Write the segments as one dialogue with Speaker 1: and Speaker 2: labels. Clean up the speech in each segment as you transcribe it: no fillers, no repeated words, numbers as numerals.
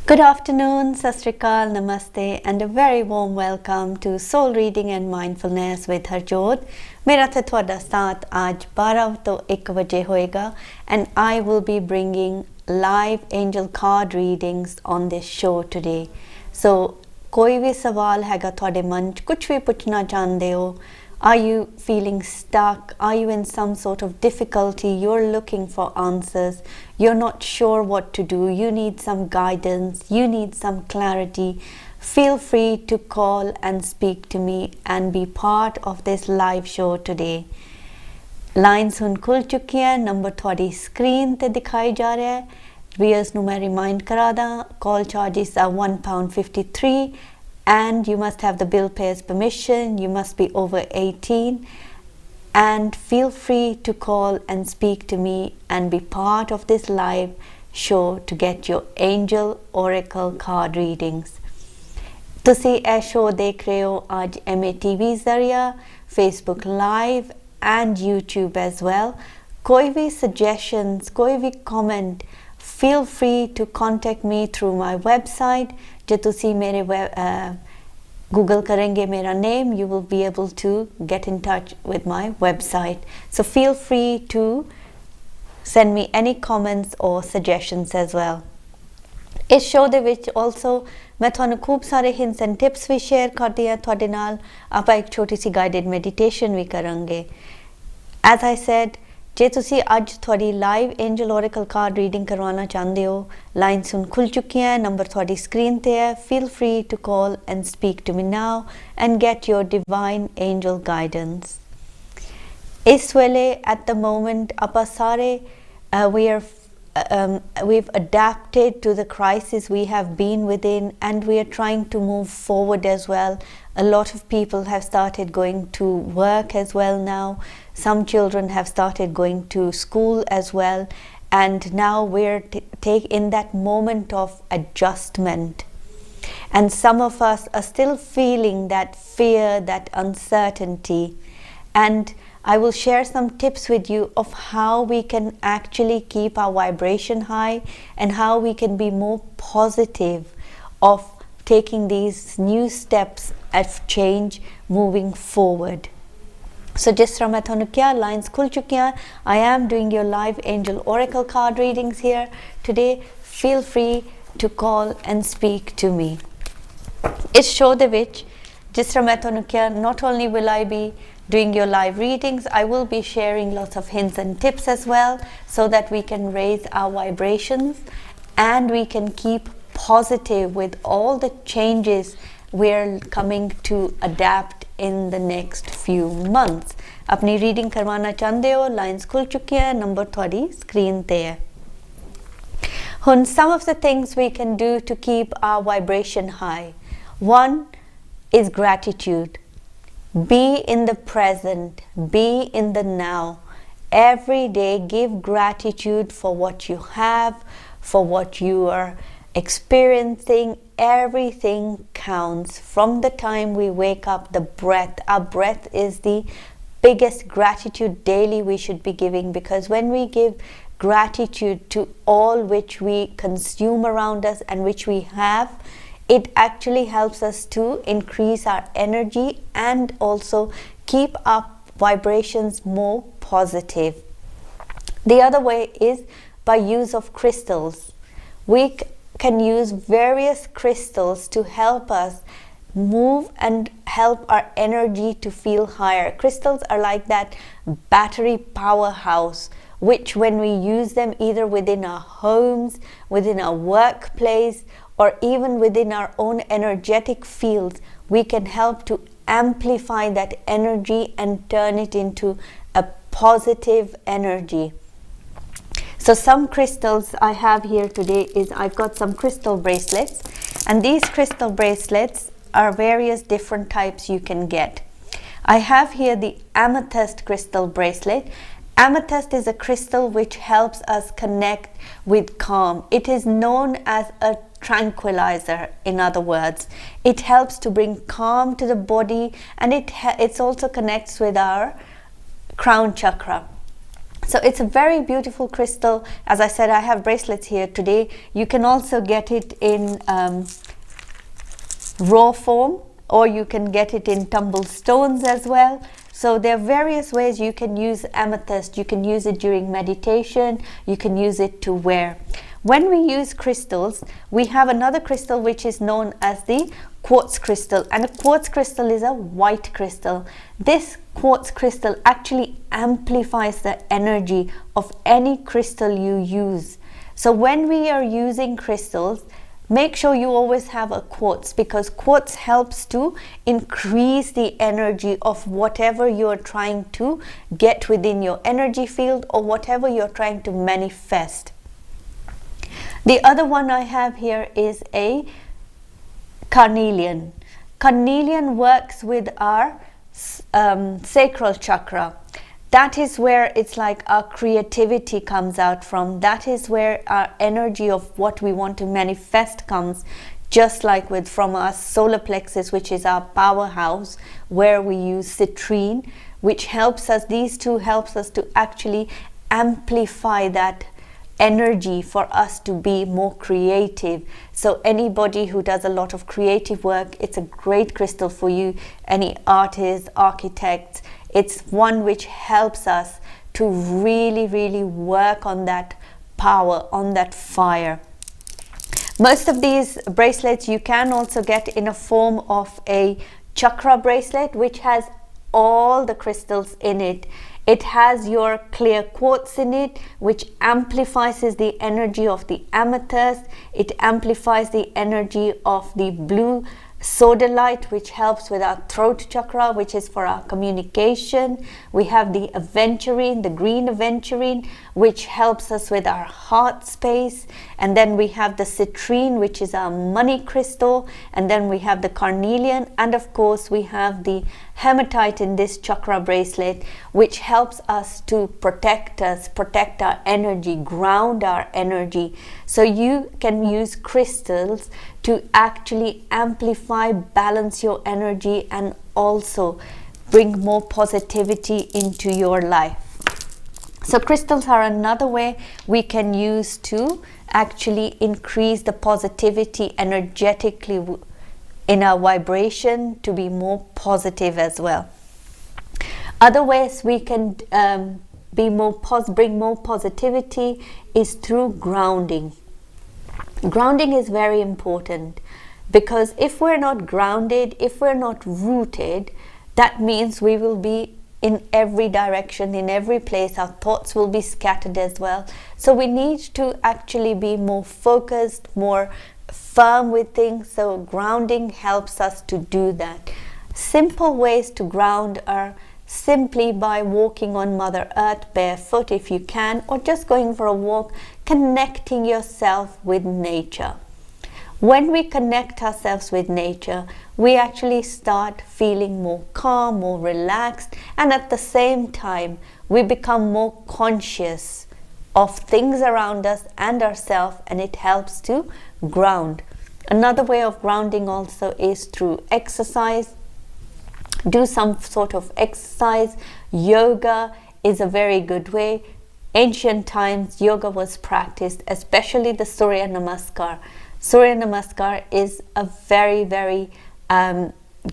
Speaker 1: Good afternoon, Sat Sri Akal, Namaste, and a very warm welcome to Soul Reading and Mindfulness with Harjot. मेरा ते थोड़ा साथ आज 12 तो 1 बजे होएगा and I will be bringing live angel card readings on this show today. So कोई भी सवाल हैगा थोड़े मन कुछ भी पूछना चाहते हो, are you feeling stuck? Are you in some sort of difficulty? You're looking for answers. You're not sure what to do. You need some guidance. You need some clarity. Feel free to call and speak to me and be part of this live show today. Lines hun khul chuki hai, number thodi screen te dikhai ja raha hai. Viewers nu main remind kara da, call charges are £1.53 and you must have the bill payer's permission. You must be over 18 and feel free to call and speak to me and be part of this live show to get your angel oracle card readings. तुसी ए show देख रहे हो आज MATV ज़रिया, Facebook Live and YouTube as well. कोई भी suggestions, कोई भी comment, feel free to contact me through my website. जो तुसी मेरे Google करेंगे मेरा name, you will be able to get in touch with my website. So feel free to send me any comments or suggestions as well. इस show ਦੇ ਵਿੱਚ also मैं ਤੁਹਾਨੂੰ खूब सारे hints and tips भी share करती ਹਾਂ ਤੁਹਾਡੇ ਨਾਲ ਆਪਾਂ ਇੱਕ ਛੋਟੀ ਸੀ guided meditation ਵੀ ਕਰਾਂਗੇ. As I said, ਜੇ ਤੁਸੀਂ ਅੱਜ ਤੁਹਾਡੀ live angel oracle card reading ਕਰਵਾਉਣਾ ਚਾਹੁੰਦੇ ਹੋ, lines ਹੁਣ ਖੁੱਲ ਚੁੱਕੀਆਂ ਹੈ, ਨੰਬਰ ਤੁਹਾਡੀ screen ਤੇ ਹੈ. Feel free to call and speak to me now and get your divine angel guidance. ਇਸ ਵੇਲੇ at the moment ਆਪਾਂ ਸਾਰੇ we've adapted to the crisis we have been within and we are trying to move forward as well. A lot of people have started going to work as well now. Some children have started going to school as well, and now we're in that moment of adjustment. And some of us are still feeling that fear, that uncertainty. And I will share some tips with you of how we can actually keep our vibration high and how we can be more positive of taking these new steps of change moving forward. So just from lines khul chukiyan, I am doing your live angel oracle card readings here today. Feel free to call and speak to me. Is show de vich just from not only will I be doing your live readings, I will be sharing lots of hints and tips as well so that we can raise our vibrations and we can keep positive with all the changes we're coming to adapt in the next few months. अपनी reading करवाना चाहते हो, lines खुल चुकी हैं, number थोड़ी screen ते है. ਹੁਣ some of the things we can do to keep our vibration high. One is gratitude. Be in the present, be in the now. Every day give gratitude for what you have, for what you are experiencing. Everything counts. From the time we wake up, the breath, our breath is the biggest gratitude daily we should be giving, because when we give gratitude to all which we consume around us and which we have, it actually helps us to increase our energy and also keep our vibrations more positive. The other way is by use of crystals. We can use various crystals to help us move and help our energy to feel higher. Crystals are like that battery powerhouse, which when we use them either within our homes, within our workplace, or even within our own energetic fields, we can help to amplify that energy and turn it into a positive energy. So some crystals I have here today is I've got some crystal bracelets, and these crystal bracelets are various different types you can get. I have here the amethyst crystal bracelet. Amethyst is a crystal which helps us connect with calm. It is known as a tranquilizer, in other words. It helps to bring calm to the body, and it also connects with our crown chakra. So it's a very beautiful crystal. As I said, I have bracelets here today. You can also get it in raw form, or you can get it in tumbled stones as well. So there are various ways you can use amethyst. You can use it during meditation. You can use it to wear. When we use crystals, we have another crystal which is known as the quartz crystal, and a quartz crystal is a white crystal. This quartz crystal actually amplifies the energy of any crystal you use. So when we are using crystals, make sure you always have a quartz, because quartz helps to increase the energy of whatever you're trying to get within your energy field, or whatever you're trying to manifest. The other one I have here is a carnelian. Carnelian works with our sacral chakra. That is where it's like our creativity comes out from. That is where our energy of what we want to manifest comes, just like with from our solar plexus, which is our powerhouse, where we use citrine, which helps us, these two helps us to actually amplify that energy for us to be more creative. So anybody who does a lot of creative work, it's a great crystal for you. Any artists, architects, it's one which helps us to really, really work on that power, on that fire. Most of these bracelets you can also get in a form of a chakra bracelet, which has all the crystals in it. It has your clear quartz in it, which amplifies the energy of the amethyst. It amplifies the energy of the blue sodalite, which helps with our throat chakra, which is for our communication. We have the aventurine, the green aventurine, which helps us with our heart space. And then we have the citrine, which is our money crystal. And then we have the carnelian. And of course, we have the hematite in this chakra bracelet, which helps us to protect us, protect our energy, ground our energy. So you can use crystals to actually amplify, balance your energy, and also bring more positivity into your life. So crystals are another way we can use to actually increase the positivity energetically in our vibration, to be more positive as well. Other ways we can bring more positivity is through grounding. Grounding is very important, because if we're not grounded, if we're not rooted, that means we will be in every direction, in every place. Our thoughts will be scattered as well. So we need to actually be more focused, more firm with things. So grounding helps us to do that. Simple ways to ground are simply by walking on Mother Earth barefoot if you can, or just going for a walk, connecting yourself with nature. When we connect ourselves with nature, we actually start feeling more calm, more relaxed, and at the same time, we become more conscious of things around us and ourselves, and it helps to ground. Another way of grounding also is through exercise. Do some sort of exercise. Yoga is a very good way. Ancient times, yoga was practiced, especially the Surya Namaskar. Surya Namaskar is a very, very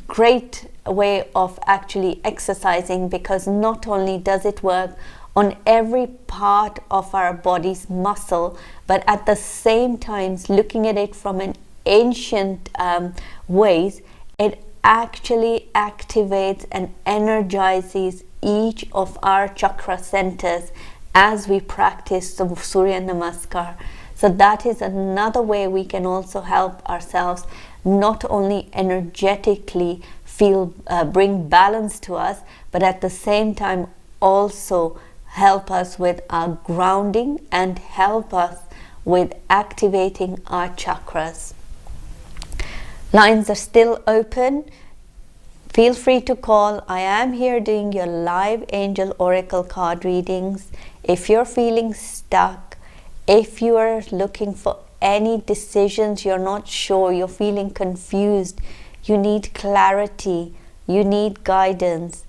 Speaker 1: great way of actually exercising, because not only does it work on every part of our body's muscle, but at the same time, looking at it from an ancient ways, it actually activates and energizes each of our chakra centers as we practice the Surya Namaskar. So that is another way we can also help ourselves, not only energetically bring balance to us, but at the same time also help us with our grounding and help us with activating our chakras. Lines are still open. Feel free to call. I am here doing your live angel oracle card readings. If you're feeling stuck, if you are looking for any decisions, you're not sure, you're feeling confused, you need clarity, you need guidance,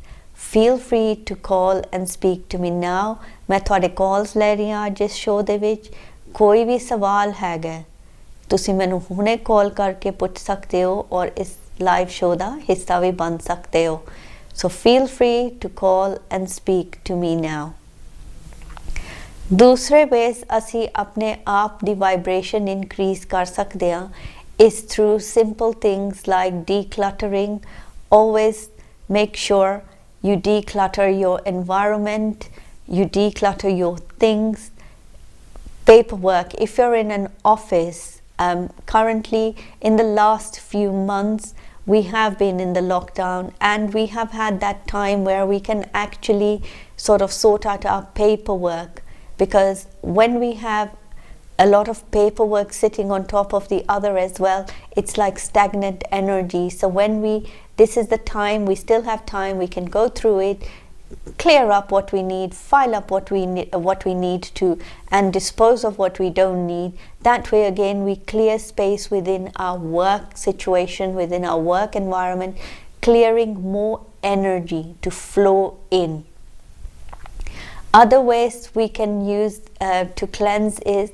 Speaker 1: feel free to call and speak to me now. मैं ਤੁਹਾਡੇ calls ਲੈ ਰਹੀ ਹਾਂ ਜਿਸ show ਦੇ ਵਿੱਚ। ਕੋਈ ਵੀ ਸਵਾਲ ਹੈਗਾ ਤੁਸੀਂ ਮੈਨੂੰ ਹੁਣੇ ਕਾਲ ਕਰਕੇ ਪੁੱਛ ਸਕਦੇ ਹੋ ਔਰ ਇਸ ਲਾਈਵ ਸ਼ੋਅ ਦਾ ਹਿੱਸਾ ਵੀ ਬਣ ਸਕਦੇ ਹੋ। So feel free to call and speak to me now. दूसरे वेज ਅਸੀਂ ਆਪਣੇ ਆਪ ਦੀ ਵਾਈਬ੍ਰੇਸ਼ਨ ਇਨਕਰੀਜ਼ ਕਰ ਸਕਦੇ ਹਾਂ is through simple things like decluttering. Always make sure you declutter your environment, you declutter your things. Paperwork, if you're in an office, currently in the last few months we have been in the lockdown and we have had that time where we can actually sort of sort out our paperwork, because when we have a lot of paperwork sitting on top of the other as well, it's like stagnant energy. So this is the time, we still have time, we can go through it, clear up what we need, file up what we need to, and dispose of what we don't need. That way again we clear space within our work situation, within our work environment, clearing more energy to flow in. Other ways we can use to cleanse is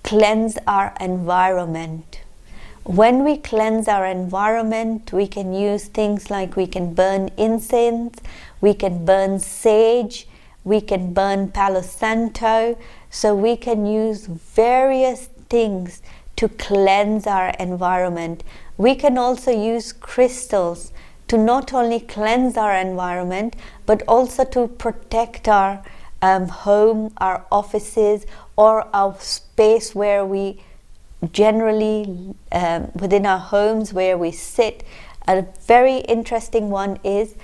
Speaker 1: cleanse our environment. When we cleanse our environment, we can use things like we can burn incense, we can burn sage, we can burn Palo Santo. So we can use various things to cleanse our environment. We can also use crystals to not only cleanse our environment, but also to protect our home, our offices, or our space where we generally within our homes where we sit. A very interesting one is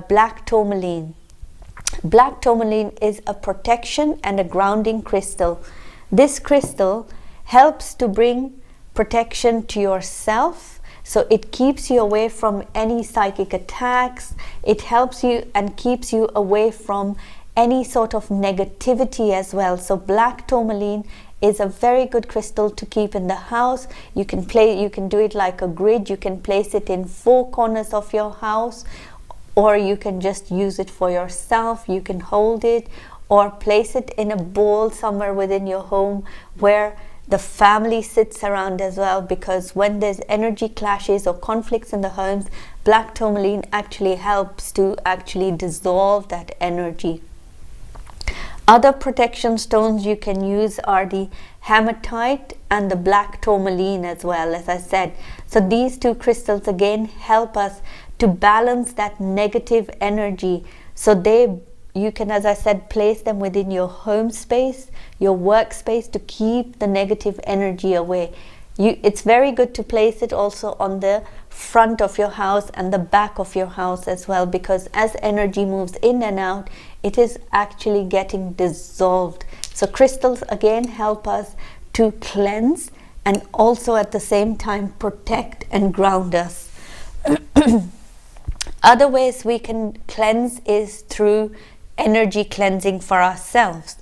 Speaker 1: black tourmaline. Black tourmaline is a protection and a grounding crystal. This crystal helps to bring protection to yourself, so it keeps you away from any psychic attacks. It helps you and keeps you away from any sort of negativity as well. So black tourmaline is a very good crystal to keep in the house. You can do it like a grid. You can place it in 4 corners of your house, or you can just use it for yourself. You can hold it or place it in a bowl somewhere within your home where the family sits around as well, because when there's energy clashes or conflicts in the homes, black tourmaline actually helps to actually dissolve that energy. Other protection stones you can use are the hematite and the black tourmaline as well, as I said. So these 2 crystals again help us to balance that negative energy. So you can, as I said, place them within your home space, your workspace, to keep the negative energy away. It's very good to place it also on the front of your house and the back of your house as well, because as energy moves in and out, it is actually getting dissolved. So crystals again help us to cleanse and also at the same time protect and ground us. Other ways we can cleanse is through energy cleansing for ourselves.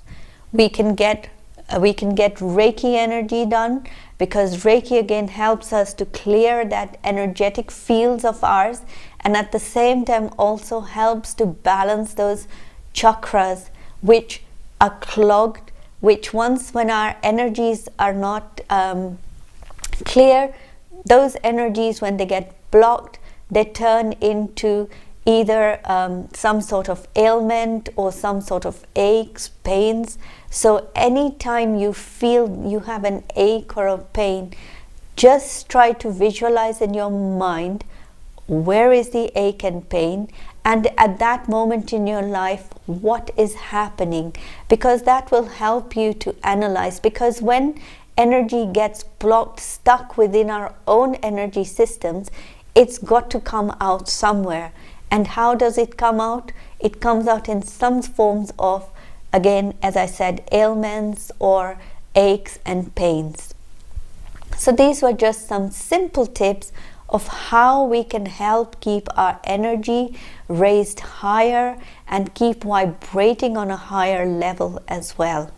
Speaker 1: We can get Reiki energy done, because Reiki again helps us to clear that energetic fields of ours, and at the same time also helps to balance those chakras which are clogged, which once when our energies are not clear, those energies, when they get blocked, they turn into either some sort of ailment or some sort of aches, pains. So anytime you feel you have an ache or a pain, just try to visualize in your mind where is the ache and pain, and at that moment in your life what is happening, because that will help you to analyze. Because when energy gets blocked, stuck within our own energy systems, it's got to come out somewhere. And how does it come out? It comes out in some forms of, again, as I said, ailments or aches and pains. So these were just some simple tips of how we can help keep our energy raised higher and keep vibrating on a higher level as well.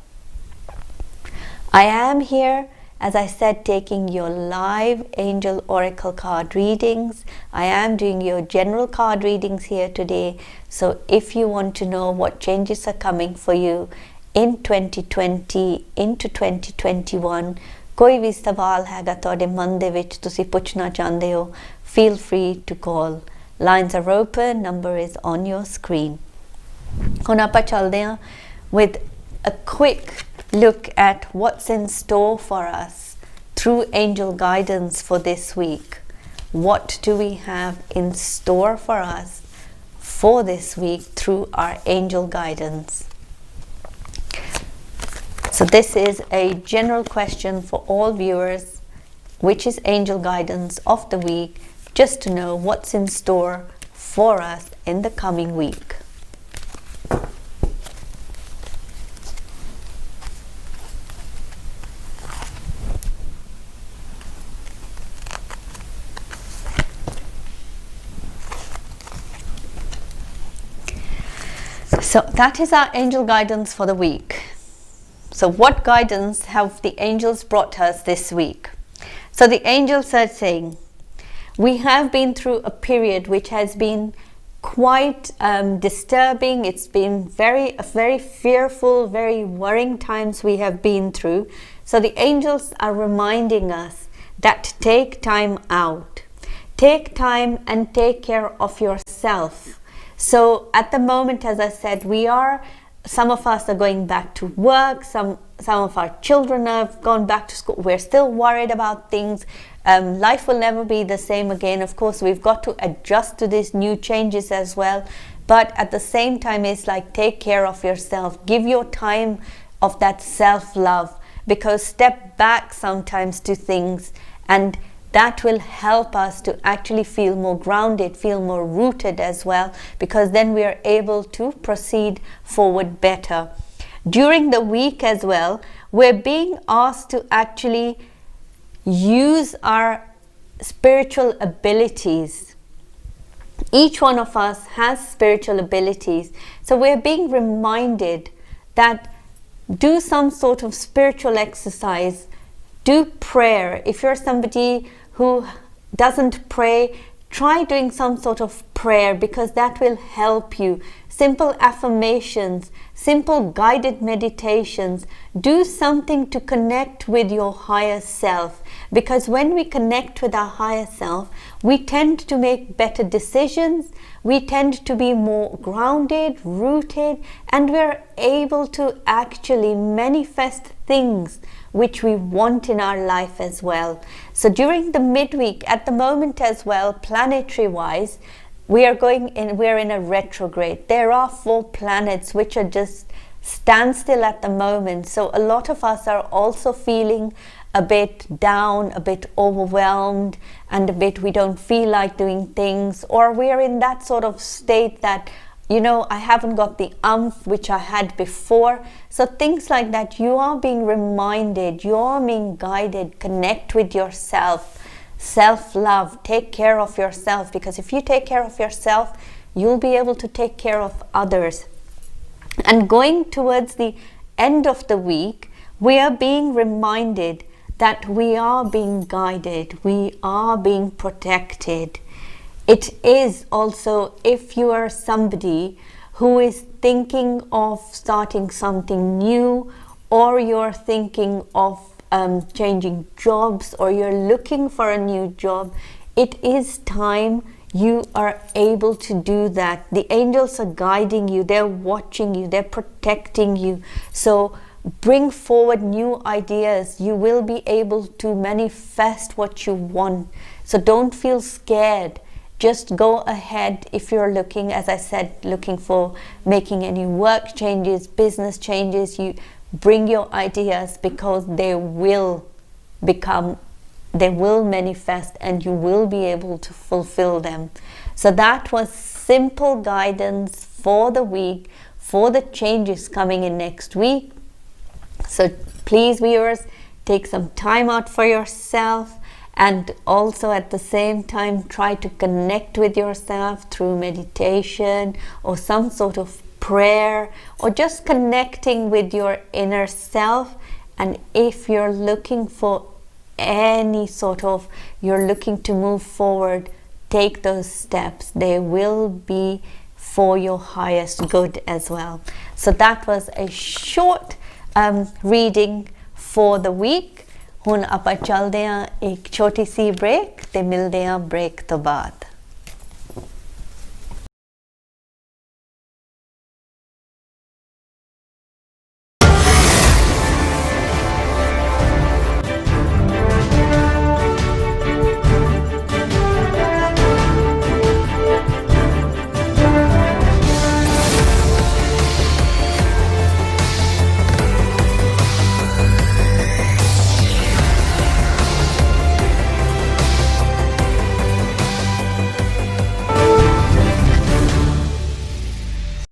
Speaker 1: I am here as I said, taking your live angel oracle card readings. I am doing your general card readings here today. So if you want to know what changes are coming for you in 2020 into 2021, कोई भी सवाल हैगा तुहाडे मन दे विच तुसी पुछना चाहंदे हो, feel free to call. Lines are open, number is on your screen. ਹੁਣ ਆਪਾਂ ਚੱਲਦੇ ਹਾਂ with a quick look at what's in store for us through angel guidance for this week. What do we have in store for us for this week through our angel guidance? So this is a general question for all viewers, which is angel guidance of the week, just to know what's in store for us in the coming week. So that is our angel guidance for the week. So what guidance have the angels brought us this week? So the angels are saying, we have been through a period which has been quite disturbing. It's been very fearful, very worrying times we have been through. So the angels are reminding us that take time out. Take time and take care of yourself. So at the moment, as I said, some of us are going back to work, some of our children have gone back to school. We're still worried about things. Life will never be the same again. Of course, we've got to adjust to these new changes as well. But at the same time, it's like, take care of yourself. Give your time of that self-love, because step back sometimes to things, and that will help us to actually feel more grounded, feel more rooted as well, because then we are able to proceed forward better. During the week as well, we're being asked to actually use our spiritual abilities. Each one of us has spiritual abilities. So we're being reminded that do some sort of spiritual exercise. Do prayer. If you're somebody who doesn't pray, try doing some sort of prayer, because that will help you. Simple affirmations, simple guided meditations. Do something to connect with your higher self, because when we connect with our higher self, we tend to make better decisions, we tend to be more grounded, rooted, and we're able to actually manifest things which we want in our life as well. So during the midweek, at the moment as well, planetary wise, we're in a retrograde. There are 4 planets which are just standstill at the moment. So a lot of us are also feeling a bit down, a bit overwhelmed, and a bit we don't feel like doing things, or we're in that sort of state that, I haven't got the umph which I had before. So things like that, you are being reminded, you are being guided. Connect with yourself. Self-love. Take care of yourself, because if you take care of yourself, you'll be able to take care of others. And going towards the end of the week, we are being reminded that we are being guided, we are being protected. It is also, if you are somebody who is thinking of starting something new, or you're thinking of changing jobs, or you're looking for a new job, it is time you are able to do that. The angels are guiding you, they're watching you, they're protecting you. So bring forward new ideas. You will be able to manifest what you want. So don't feel scared. Just go ahead. If you're looking, as I said, looking for making any work changes, business changes, you bring your ideas, because they will manifest and you will be able to fulfill them. So that was simple guidance for the week, for the changes coming in next week. So please, viewers, take some time out for yourself, and also at the same time try to connect with yourself through meditation or some sort of prayer, or just connecting with your inner self And if you're looking for you're looking to move forward, take those steps. They will be for your highest good as well. So that was a short reading for the week. ਹੁਣ ਆਪਾਂ ਚੱਲਦੇ ਹਾਂ ਇੱਕ ਛੋਟੀ ਸੀ break ਤੇ ਮਿਲਦੇ ਹਾਂ break ਤੋਂ ਬਾਅਦ.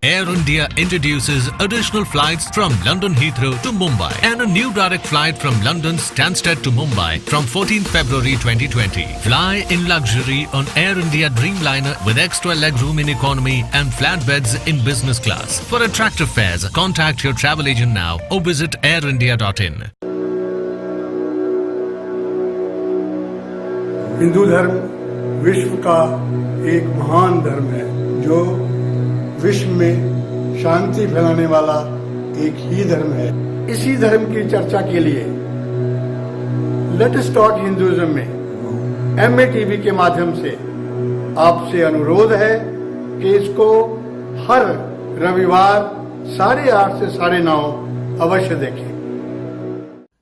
Speaker 2: Air India introduces additional flights from London Heathrow to Mumbai and a new direct flight from London Stansted to Mumbai from 14th February 2020. Fly in luxury on Air India Dreamliner with extra legroom in economy and flat beds in business class. For attractive fares, contact your travel agent now or visit airindia.in.
Speaker 3: Hindu धर्म विश्व का एक महान धर्म है जो विश्व में शांति फैलाने वाला एक ही धर्म है. इसी धर्म की चर्चा के लिए लेट अस टॉक हिंदुइज्म में MATV के माध्यम से आपसे अनुरोध है कि इसको हर रविवार 8:30 से 9:30 अवश्य देखें.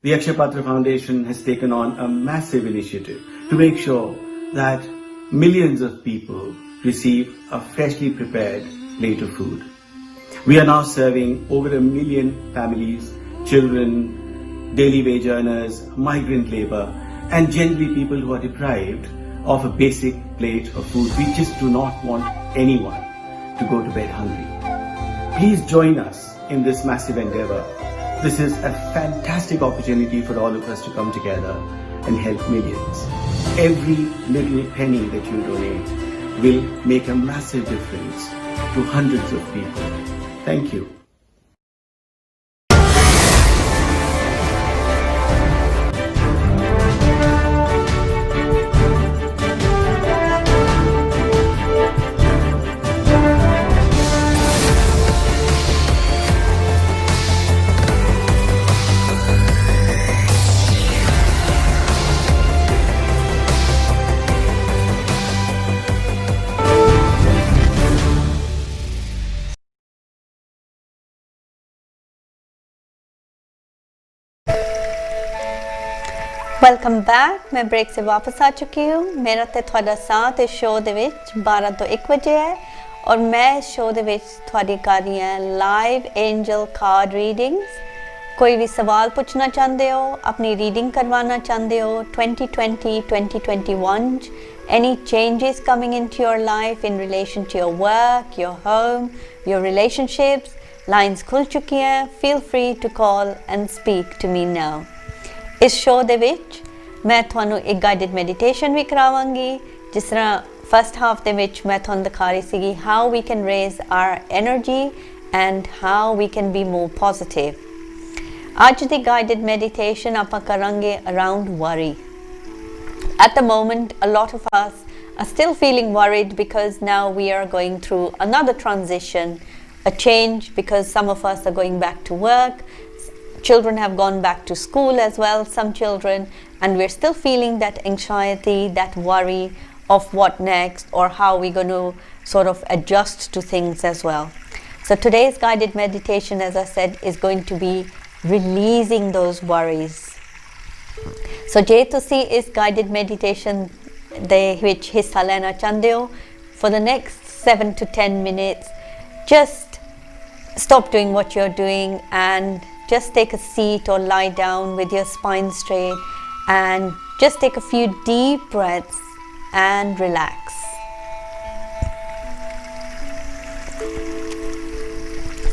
Speaker 4: The Akshay Patra Foundation has taken on a massive initiative to make sure that millions of people receive a freshly prepared plate of food. We are now serving over 1 million families, children, daily wage earners, migrant labor, and generally people who are deprived of a basic plate of food. We just do not want anyone to go to bed hungry. Please join us in this massive endeavor. This is a fantastic opportunity for all of us to come together and help millions. Every little penny that you donate will make a massive difference to hundreds of people. Thank you.
Speaker 1: Welcome back. ਮੈਂ break ਸੇ ਵਾਪਸ ਆ ਚੁੱਕੀ ਹੂੰ. ਮੇਰਾ ਤੇ ਤੁਹਾਡਾ ਸਾਥ ਇਸ ਸ਼ੋਅ ਦੇ ਵਿੱਚ 12 ਤੋਂ 1 ਵਜੇ ਹੈ ਔਰ ਮੈਂ ਇਸ ਸ਼ੋਅ ਦੇ ਵਿੱਚ ਤੁਹਾਡੀ ਕਰ ਰਹੀ ਹਾਂ ਲਾਈਵ ਐਂਜਲ ਕਾਰਡ ਰੀਡਿੰਗਸ. ਕੋਈ ਵੀ ਸਵਾਲ ਪੁੱਛਣਾ ਚਾਹੁੰਦੇ ਹੋ, ਆਪਣੀ ਰੀਡਿੰਗ ਕਰਵਾਉਣਾ ਚਾਹੁੰਦੇ ਹੋ 2020 2021 'ਚ, any changes coming into your life in relation to your work, your home, your relationships, lines ਖੁੱਲ ਚੁੱਕੀਆਂ. feel free to call and speak to me now. ਇਸ ਸ਼ੋਅ ਦੇ ਵਿੱਚ ਮੈਂ ਤੁਹਾਨੂੰ ਇੱਕ ਗਾਈਡਡ ਮੈਡੀਟੇਸ਼ਨ ਵੀ ਕਰਾਵਾਂਗੀ. ਜਿਸ ਤਰ੍ਹਾਂ ਫਸਟ ਹਾਫ ਦੇ ਵਿੱਚ ਮੈਂ ਤੁਹਾਨੂੰ ਦਿਖਾ ਰਹੀ ਸੀਗੀ how we can raise our energy and how we can be more positive. ਅੱਜ ਦੀ ਗਾਈਡਡ ਮੈਡੀਟੇਸ਼ਨ ਆਪਾਂ ਕਰਾਂਗੇ around worry. At the moment, a lot of us are still feeling worried because now we are going through another transition, a change, because some of us are going back to work. Children have gone back to school as well, some children, and we're still feeling that anxiety, that worry of what next or how we're going to sort of adjust to things as well. So today's guided meditation, as I said, is going to be releasing those worries. So ਜੇ ਤੁਸੀਂ ਇਸ guided meditation ਦੇ ਵਿੱਚ ਹਿੱਸਾ ਲੈਣਾ ਚਾਹੁੰਦੇ ਹੋ, for the next 7 to 10 minutes, just stop doing what you're doing and just take a seat or lie down with your spine straight and just take a few deep breaths and relax.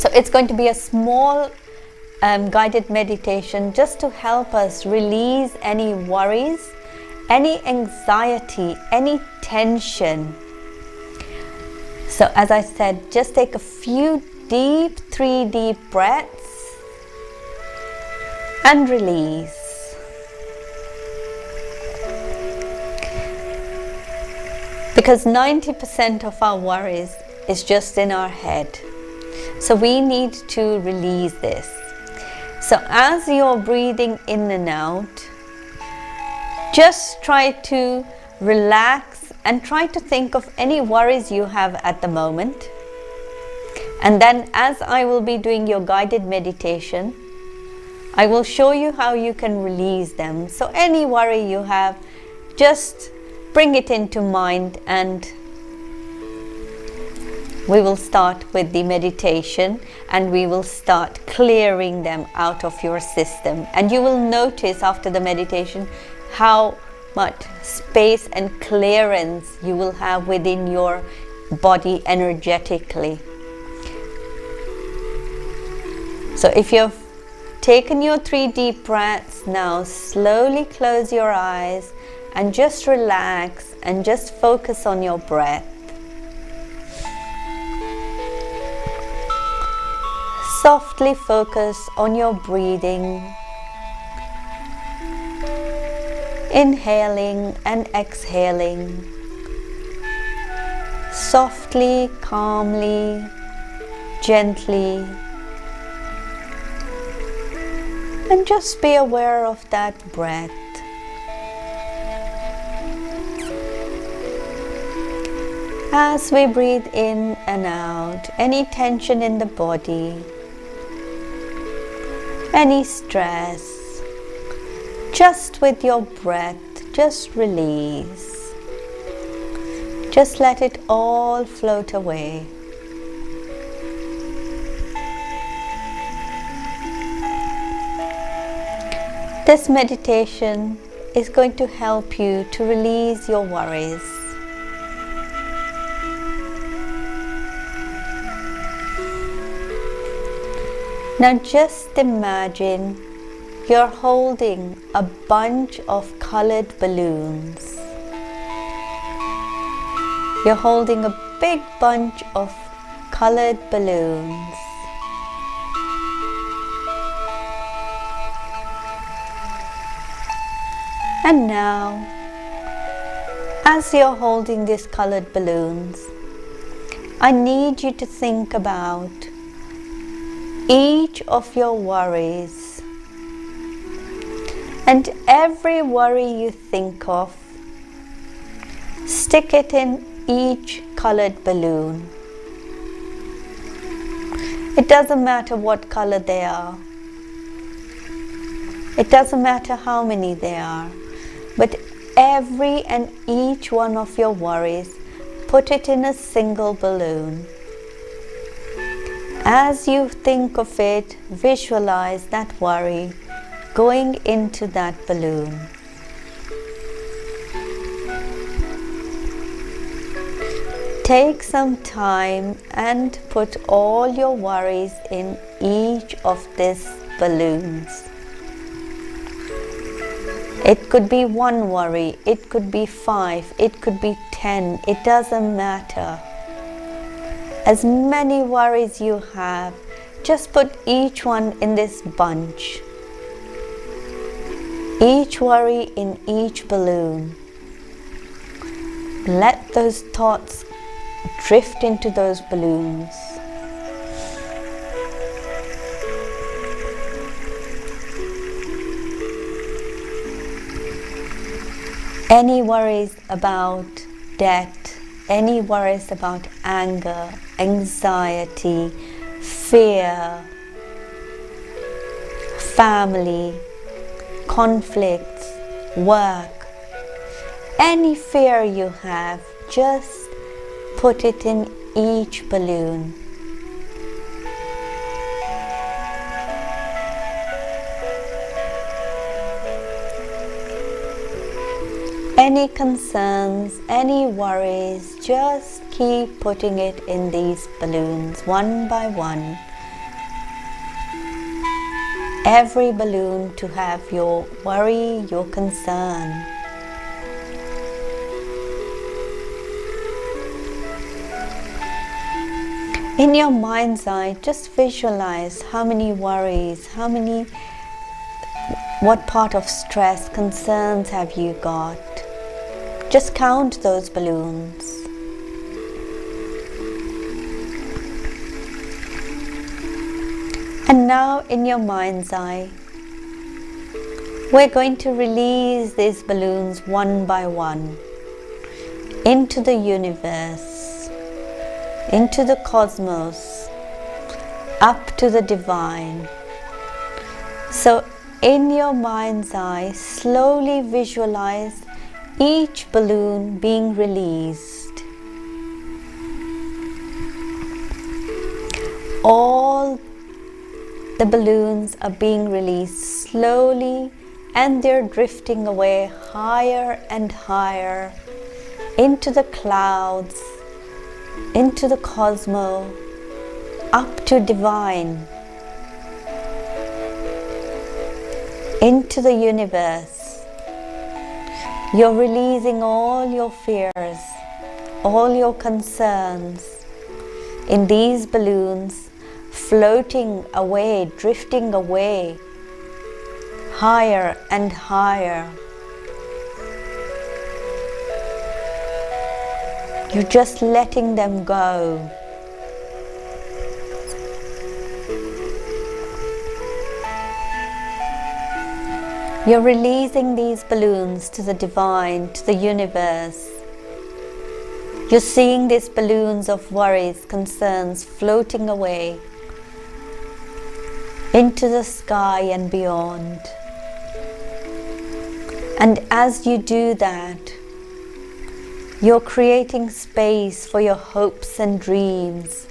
Speaker 1: So it's going to be a small guided meditation just to help us release any worries, any anxiety, any tension. So as I said, just take a few 3 deep breaths and release. Because 90% of our worries is just in our head. So we need to release this. So as you're breathing in and out, just try to relax and try to think of any worries you have at the moment. And then as I will be doing your guided meditation, I will show you how you can release them. So any worry you have, just bring it into mind, and we will start with the meditation and we will start clearing them out of your system. And you will notice after the meditation how much space and clearance you will have within your body energetically. So if you've taken your 3 deep breaths, now slowly close your eyes and just relax and just focus on your breath. Softly focus on your breathing, inhaling and exhaling, softly, calmly, gently, and just be aware of that breath. As we breathe in and out, any tension in the body, any stress, just with your breath, just release. Just let it all float away. This meditation is going to help you to release your worries. Now just imagine you're holding a bunch of colored balloons. You're holding a big bunch of colored balloons. And now, as you're holding these colored balloons, I need you to think about each of your worries, and every worry you think of, stick it in each colored balloon. It doesn't matter what color they are. It doesn't matter how many there are. But every and each one of your worries, put it in a single balloon. As you think of it, visualize that worry going into that balloon. Take some time and put all your worries in each of these balloons. It could be one worry, it could be 5, it could be 10, it doesn't matter. As many worries you have, just put each one in this bunch. Each worry in each balloon. Let those thoughts drift into those balloons. Any worries about debt, any worries about anger, anxiety, fear, family, conflicts, work, any fear you have, just put it in each balloon. Any concerns, any worries, just keep putting it in these balloons one by one. Every balloon to have your worry, your concern. In your mind's eye, just visualize how many worries, how many What part of stress, concerns have you got? Just count those balloons. And now in your mind's eye, we're going to release these balloons one by one into the universe, into the cosmos, up to the divine. So in your mind's eye, slowly visualize each balloon being released. All the balloons are being released slowly, and they're drifting away higher and higher into the clouds, into the cosmos, up to divine, into the universe. You're releasing all your fears, all your concerns in these balloons, floating away, drifting away, higher and higher. You're just letting them go. You're releasing these balloons to the divine, to the universe. You're seeing these balloons of worries, concerns floating away into the sky and beyond. And as you do that, you're creating space for your hopes and dreams.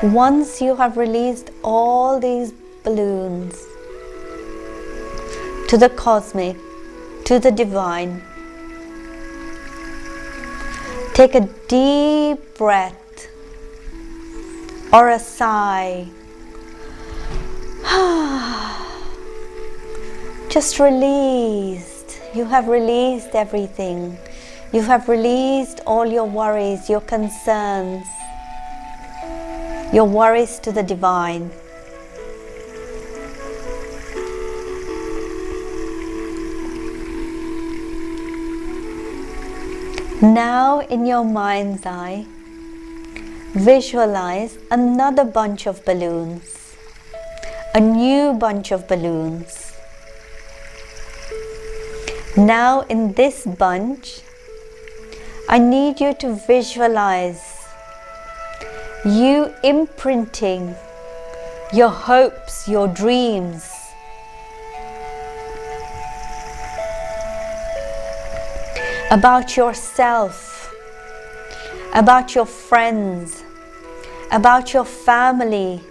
Speaker 1: Once you have released all these balloons to the cosmic, to the divine, take a deep breath or a sigh. Just released. You have released everything. You have released all your worries, your concerns, your worries to the divine. Now in your mind's eye, visualize another bunch of balloons, a new bunch of balloons. Now in this bunch, I need you to visualize you imprinting your hopes, your dreams, about yourself, about your friends, about your family,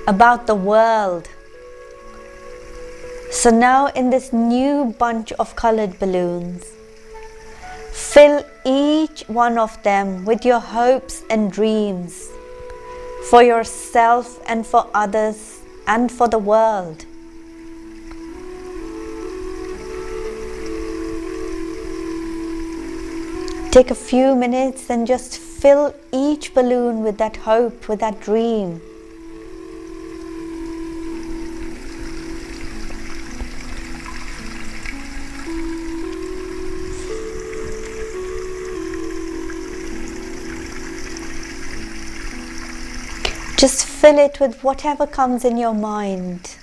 Speaker 1: about the world. So now in this new bunch of colored balloons, fill each one of them with your hopes and dreams for yourself and for others and for the world. Take a few minutes and just fill each balloon with that hope, with that dream. Just fill it with whatever comes in your mind.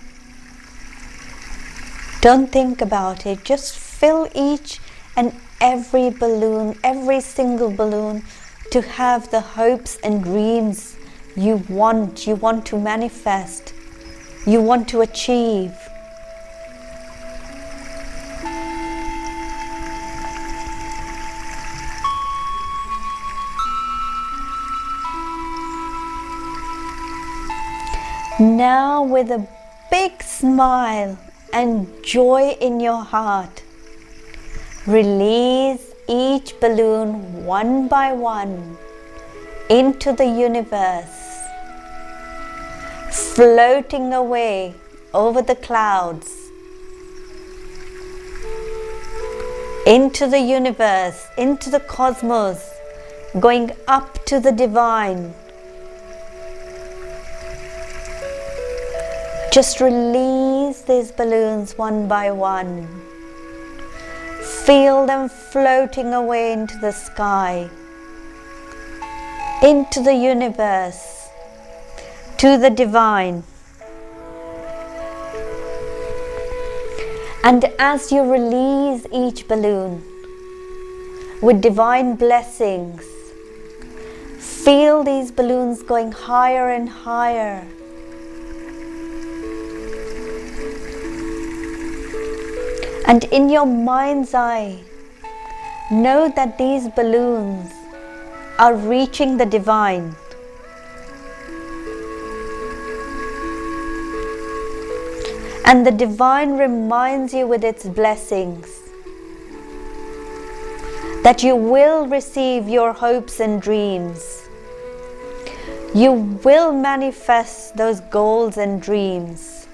Speaker 1: Don't think about it. Just fill each and every balloon, every single balloon, to have the hopes and dreams you want to manifest, you want to achieve. Now with a big smile and joy in your heart, release each balloon one by one into the universe, floating away over the clouds, into the universe, into the cosmos, going up to the divine. Just release these balloons one by one. Feel them floating away into the sky, into the universe, to the divine. And as you release each balloon with divine blessings, feel these balloons going higher and higher. And in your mind's eye, know that these balloons are reaching the divine. And the divine reminds you with its blessings that you will receive your hopes and dreams. You will manifest those goals and dreams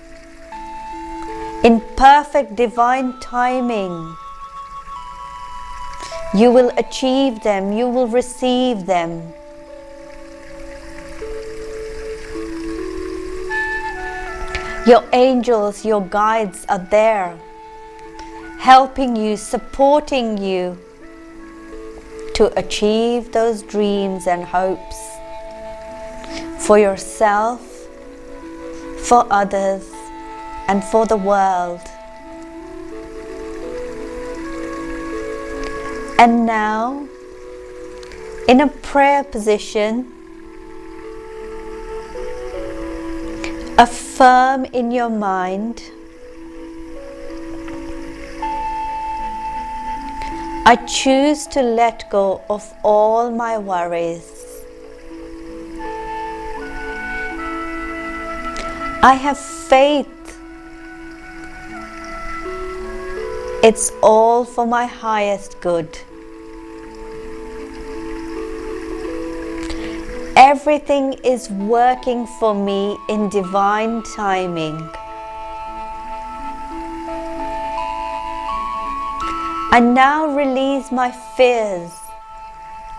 Speaker 1: in perfect divine timing. You will achieve them, you will receive them. Your angels, your guides are there, helping you, supporting you to achieve those dreams and hopes for yourself, for others, and for the world. And now, in a prayer position, affirm in your mind, I choose to let go of all my worries. I have faith. It's all for my highest good. Everything is working for me in divine timing. I now release my fears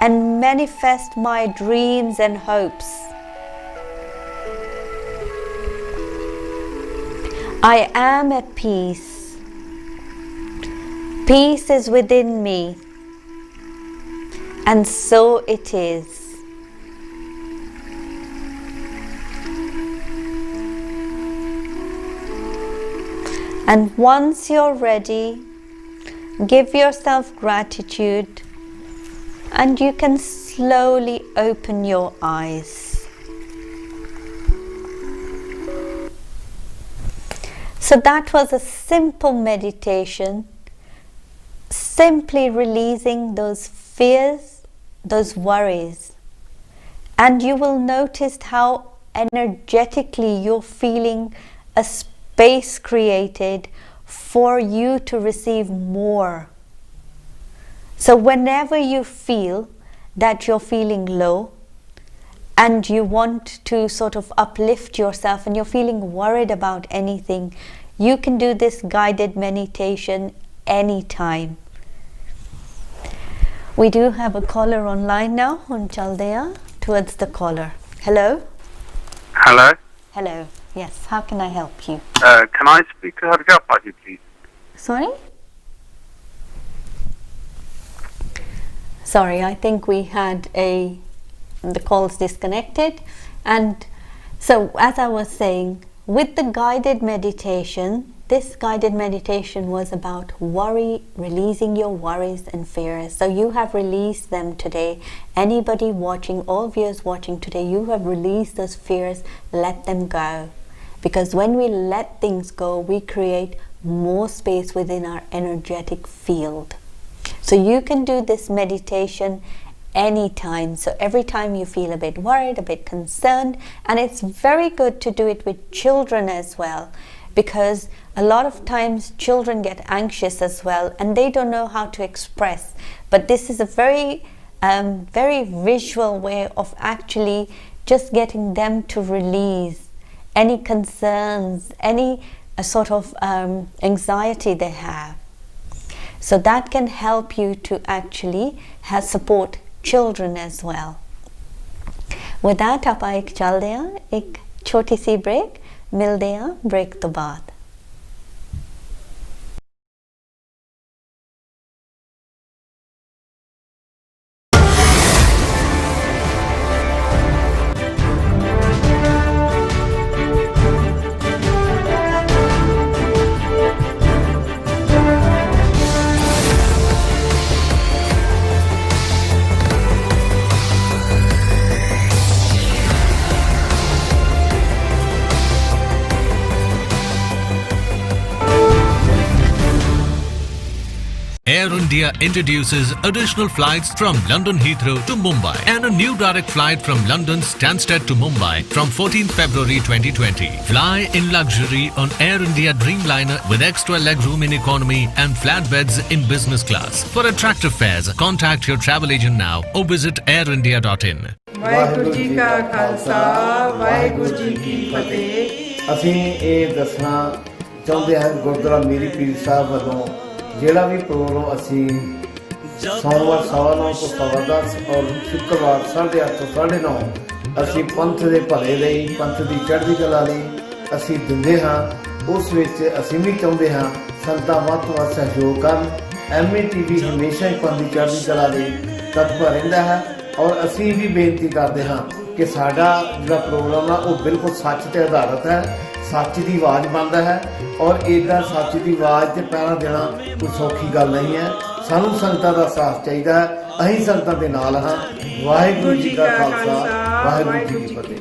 Speaker 1: and manifest my dreams and hopes. I am at peace. Peace is within me, and so it is. And once you're ready, give yourself gratitude, and you can slowly open your eyes. So that was a simple meditation, simply releasing those fears, those worries. And you will notice how energetically you're feeling a space created for you to receive more. So whenever you feel that you're feeling low and you want to sort of uplift yourself and you're feeling worried about anything, you can do this guided meditation anytime. We do have a caller online now on Chaldea. Towards the caller. Hello?
Speaker 5: Hello?
Speaker 1: Hello. Yes, how can I help you?
Speaker 5: Can I speak to Harjot Gabri, please?
Speaker 1: Sorry? Sorry, I think we had the calls disconnected. And so, as I was saying, with the guided meditation, this guided meditation was about worry, releasing your worries and fears. So you have released them today. Anybody watching, all viewers watching today, you have released those fears, let them go. Because when we let things go, we create more space within our energetic field. So you can do this meditation anytime. So every time you feel a bit worried, a bit concerned, and it's very good to do it with children as well, because a lot of times children get anxious as well and they don't know how to express. But this is a very visual way of actually just getting them to release any concerns, any sort of anxiety they have. So that can help you to actually support children as well. With that ਆਪਾਂ ਇੱਕ ਚੱਲਦੇ ਹਾਂ ਇੱਕ ਛੋਟੀ ਸੀ break ਮਿਲਦੇ ਹਾਂ break ਤੋਂ ਬਾਅਦ
Speaker 2: Air India introduces additional flights from London Heathrow to Mumbai and a new direct flight from London Stansted to Mumbai from 14th February 2020. Fly in luxury on Air India Dreamliner with extra legroom in economy and flat beds in business class. For attractive fares, contact your travel agent now or visit airindia.in.
Speaker 6: Waheguru ji ਕਾ ਖਾਲਸਾ ਵਾਹਿਗੁਰੂ ਜੀ ਕੀ ਫਤਿਹ।
Speaker 7: ਅਸੀਂ ਇਹ ਦੱਸਣਾ ਚਾਹੁੰਦੇ ਹਾਂ ਗੁਰਦੁਆਰਾ ਮੀਰੀ ਪੀਰ ਸਾਹਿਬ ਵੱਲੋਂ ਜਿਹੜਾ ਵੀ programme ਅਸੀਂ ਸੋਮਵਾਰ 9:15 ਤੋਂ 10:15 ਔਰ ਸ਼ੁੱਕਰਵਾਰ 8:30 ਤੋਂ 9:30 ਅਸੀਂ ਪੰਥ ਦੇ ਭਲੇ ਲਈ ਪੰਥ ਦੀ ਚੜ੍ਹਦੀ ਕਲਾ ਲਈ ਅਸੀਂ ਦਿੰਦੇ ਹਾਂ। ਉਸ ਵਿੱਚ ਅਸੀਂ ਵੀ ਚਾਹੁੰਦੇ ਹਾਂ ਸੰਗਤਾਂ ਵੱਧ ਤੋਂ ਵੱਧ ਸਹਿਯੋਗ ਕਰਨ। MATV ਹਮੇਸ਼ਾ ਹੀ ਪੰਥ ਦੀ ਚੜ੍ਹਦੀ ਕਲਾ ਲਈ ਤਤਪਰ ਰਹਿੰਦਾ ਹੈ ਔਰ ਅਸੀਂ ਵੀ ਬੇਨਤੀ ਕਰਦੇ ਹਾਂ ਕਿ ਸਾਡਾ ਜਿਹੜਾ ਪ੍ਰੋਗਰਾਮ ਆ ਉਹ ਬਿਲਕੁਲ ਸੱਚ ਤੇ ਆਧਾਰਿਤ ਹੈ, ਸੱਚ ਦੀ ਆਵਾਜ਼ ਬਣਦਾ ਹੈ ਔਰ ਇੱਦਾਂ ਸੱਚ ਦੀ ਆਵਾਜ਼ ਤੇ ਪਹਿਰਾ ਦੇਣਾ ਕੋਈ ਸੌਖੀ ਗੱਲ ਨਹੀਂ ਹੈ। ਸਾਨੂੰ ਸੰਗਤਾਂ ਦਾ ਸਾਥ ਚਾਹੀਦਾ ਹੈ, ਅਸੀਂ ਸੰਗਤਾਂ ਦੇ ਨਾਲ ਹਾਂ। ਵਾਹਿਗੁਰੂ ਜੀ ਕਾ ਖਾਲਸਾ ਵਾਹਿਗੁਰੂ ਜੀ ਕੀ ਫਤਿਹ।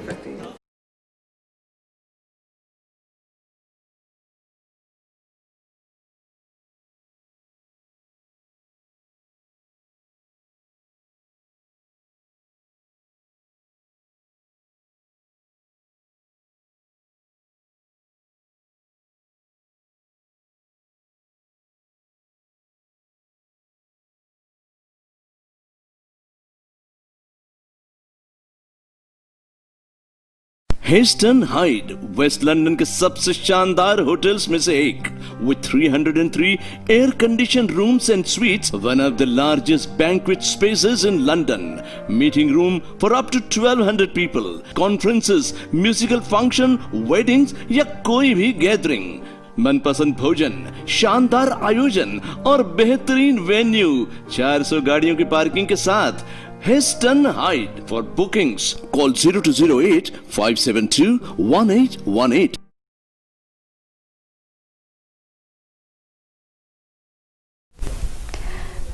Speaker 8: हेस्टन हाइड वेस्ट लंदन के सबसे शानदार होटल्स में से एक with 303 air conditioned rooms and suites, one of the largest banquet spaces in London, meeting room for up to 1200 people, conferences, musical function, weddings या कोई भी गैदरिंग, मनपसंद भोजन, शानदार आयोजन और बेहतरीन वेन्यू, 400 गाड़ियों की पार्किंग के साथ Heston Hyde. For bookings, call 0208 572 1818.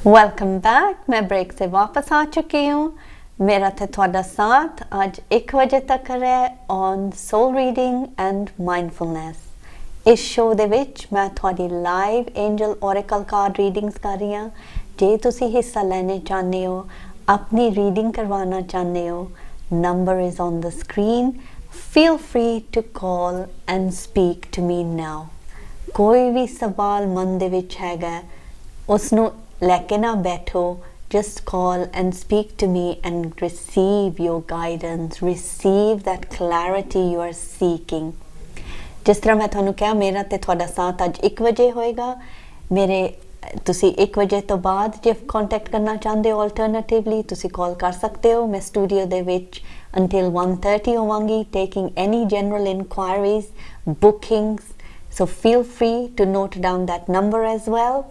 Speaker 1: Welcome back. मैं ब्रेक से वापस आ चुकी हूँ। मेरा थे थोड़ा साथ आज 1 बजे तक है on soul reading and mindfulness. इस शो दे विच मैं थोड़ी live angel oracle card readings कर रही हूँ। जे तुसी हिस्सा लेने चाहते हो, अपनी रीडिंग करवाना चाहते हो, number is on the screen. Feel free to call and speak to me now. कोई भी सवाल मन दे विच हैगा उसनू लेके ना बैठो, just call and speak to me and receive your guidance, receive that clarity you are seeking. जिस तरह मैं ਤੁਹਾਨੂੰ ਕਿਹਾ ਮੇਰਾ ਤੇ ਤੁਹਾਡਾ ਸਾਥ ਅੱਜ 1 ਵਜੇ ਹੋਏਗਾ। ਮੇਰੇ ਤੁਸੀਂ 1 ਵਜੇ ਤੋਂ ਬਾਅਦ ਜੇ ਕੰਟੈਕਟ ਕਰਨਾ ਚਾਹੁੰਦੇ ਹੋ ਆਲਟਰਨੇਟਿਵਲੀ ਤੁਸੀਂ ਕਾਲ ਕਰ ਸਕਦੇ ਹੋ। ਮੈਂ ਸਟੂਡੀਓ ਦੇ ਵਿੱਚ until 1:30 ਹੋਵਾਂਗੀ, taking any general inquiries, bookings, so feel free to note down that number as well.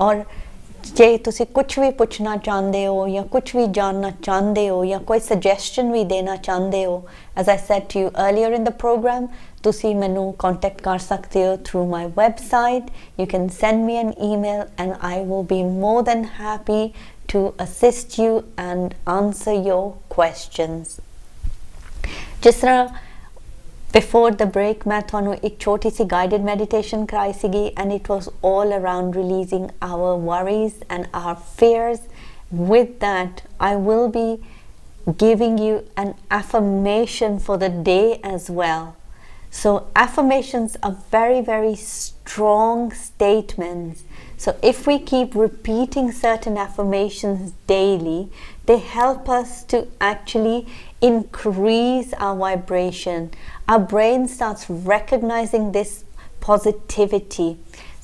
Speaker 1: और ਜੇ ਤੁਸੀਂ ਕੁਝ ਵੀ ਪੁੱਛਣਾ ਚਾਹੁੰਦੇ ਹੋ ਜਾਂ ਕੁਝ ਵੀ ਜਾਣਨਾ ਚਾਹੁੰਦੇ ਹੋ ਜਾਂ ਕੋਈ ਸੁਜੈਸ਼ਨ ਵੀ ਦੇਣਾ ਚਾਹੁੰਦੇ ਹੋ, as I said to you earlier in the program, ਤੁਸੀਂ ਮੈਨੂੰ ਕੰਟੈਕਟ ਕਰ ਸਕਦੇ ਹੋ through my website. You can send me an email and I will be more than happy to assist you and answer your questions. ਜਿਸ ਤਰ੍ਹਾਂ before the break मैं ਤੁਹਾਨੂੰ एक छोटी सी guided meditation कराई सीगी and it was all around releasing our worries and our fears. With that I will be giving you an affirmation for the day as well. So affirmations are very, very strong statements. So if we keep repeating certain affirmations daily, they help us to actually increase our vibration. Our brain starts recognizing this positivity.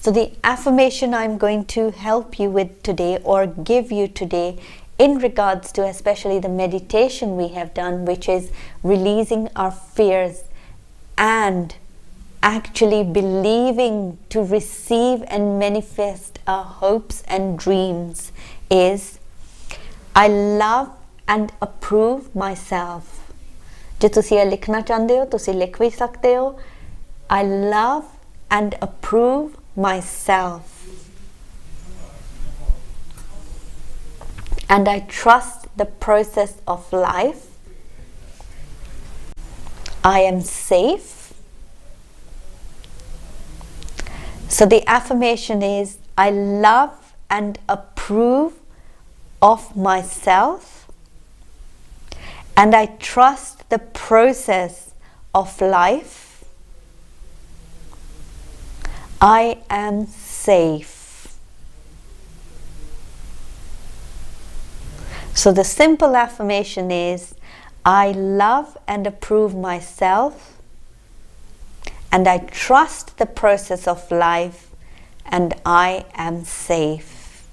Speaker 1: So the affirmation I'm going to help you with today or give you today in regards to especially the meditation we have done, which is releasing our fears and actually believing to receive and manifest our hopes and dreams, is I love and approve myself. ਜੇ ਤੁਸੀਂ ਇਹ ਲਿਖਣਾ ਚਾਹੁੰਦੇ ਹੋ ਤੁਸੀਂ ਲਿਖ ਵੀ ਸਕਦੇ ਹੋ I love and approve myself and I trust the process of life. I am safe. So the affirmation is I love and approve of myself and I trust the process of life. I am safe. So the simple affirmation is I love and approve myself and I trust the process of life and I am safe.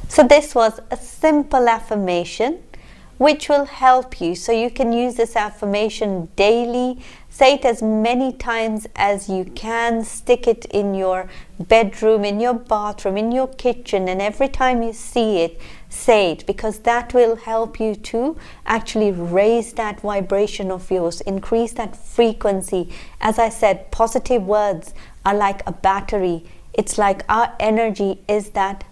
Speaker 1: So this was a simple affirmation which will help you. So you can use this affirmation daily. Say it as many times as you can. Stick it in your bedroom, in your bathroom, in your kitchen, and every time you see it, say it, because that will help you to actually raise that vibration of yours, increase that frequency. As I said, positive words are like a battery. It's like our energy is that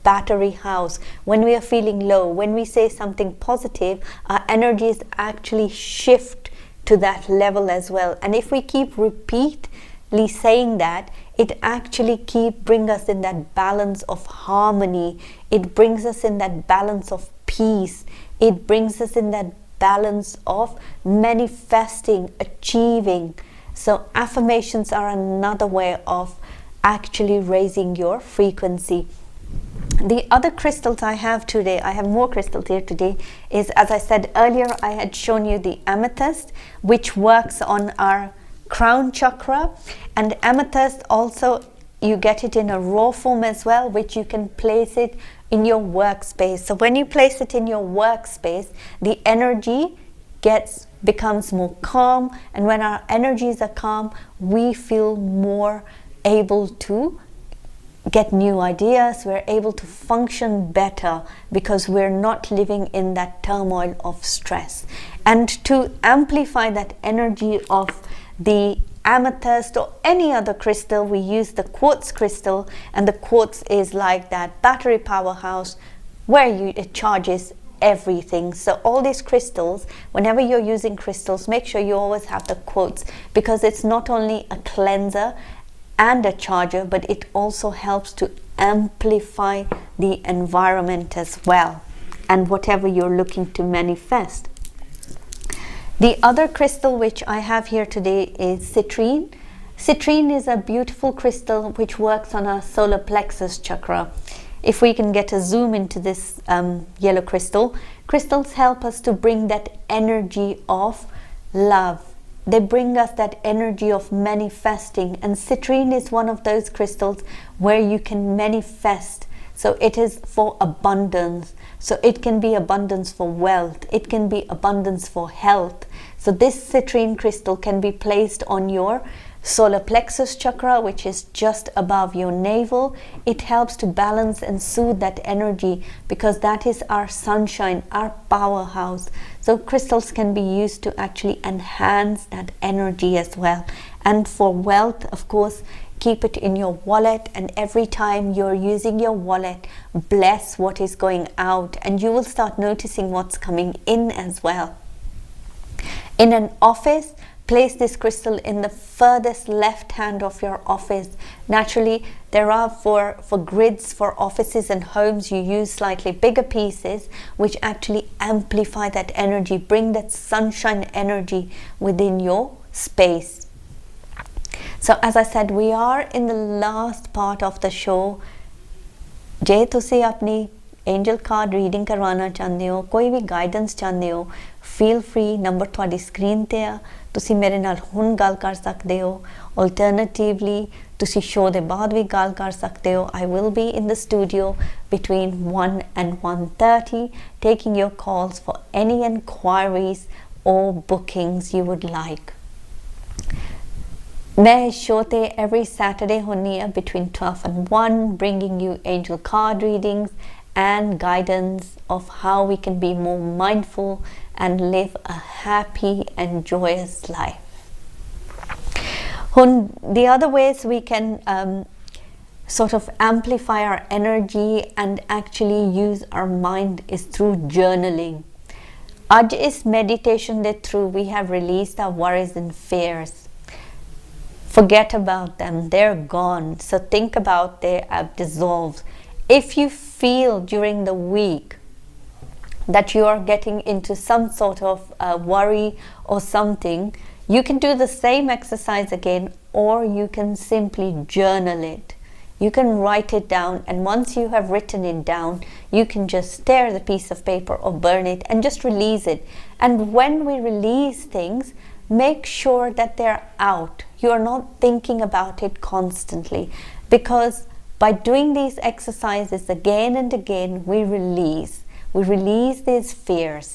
Speaker 1: battery house. When we are feeling low, when we say something positive, our energies actually shift to that level as well. And if we keep repeatedly saying that, it actually bring us in that balance of harmony. It brings us in that balance of peace. It brings us in that balance of manifesting, achieving. So affirmations are another way of actually raising your frequency. The other crystals I have today, I have more crystals here today, is, as I said earlier, I had shown you the amethyst, which works on our crown chakra. And amethyst also, you get it in a raw form as well, which you can place it in your workspace. So when you place it in your workspace, the energy becomes more calm. And when our energies are calm, we feel more able to get new ideas. We're able to function better because we're not living in that turmoil of stress. And to amplify that energy of the amethyst or any other crystal, we use the quartz crystal, and the quartz is like that battery powerhouse where it charges everything. So all these crystals, whenever you're using crystals, make sure you always have the quartz, because it's not only a cleanser and a charger, but it also helps to amplify the environment as well, and whatever you're looking to manifest. The other crystal which I have here today is citrine. Citrine is a beautiful crystal which works on our solar plexus chakra. If we can get a zoom into this yellow crystal, crystals help us to bring that energy of love. They bring us that energy of manifesting, and citrine is one of those crystals where you can manifest. So it is for abundance. So it can be abundance for wealth. It can be abundance for health. So this citrine crystal can be placed on your solar plexus chakra, which is just above your navel. It helps to balance and soothe that energy, because that is our sunshine, our powerhouse. So crystals can be used to actually enhance that energy as well. And for wealth, of course, keep it in your wallet, and every time you're using your wallet, bless what is going out, and you will start noticing what's coming in as well. In an office, place this crystal in the furthest left hand of your office. Naturally, there are for grids, for offices and homes, you use slightly bigger pieces which actually amplify that energy, bring that sunshine energy within your space. So as I said, we are in the last part of the show. ਜੇ ਤੁਸੀਂ ਆਪਣੀ angel card reading करवाना चाहते हो, कोई भी guidance चाहते हो, फील फ्री, नंबर ਤੁਹਾਡੀ ਸਕਰੀਨ ਤੇ ਆ, ਤੁਸੀਂ ਮੇਰੇ ਨਾਲ ਹੁਣ ਗੱਲ ਕਰ ਸਕਦੇ ਹੋ। ਅਲਟਰਨੇਟਿਵਲੀ ਤੁਸੀਂ ਸ਼ੋਅ ਦੇ ਬਾਅਦ ਵੀ ਗੱਲ ਕਰ ਸਕਦੇ ਹੋ। I will be in the studio between 1 and 1:30 taking your calls for any inquiries or bookings you would like. मैं शो ते every Saturday होनी है between 12 and 1 bringing you angel card readings and guidance of how we can be more mindful and live a happy and joyous life. The other ways we can sort of amplify our energy and actually use our mind is through journaling. Aj is meditation de through we have released our worries and fears. Forget about them, they're gone. So think about they have dissolved. If you feel during the week that you are getting into some sort of worry or something, you can do the same exercise again, or you can simply journal it. You can write it down, and once you have written it down, you can just tear the piece of paper or burn it and just release it. And when we release things, make sure that they're out. You are not thinking about it constantly, because by doing these exercises again and again, we release these fears.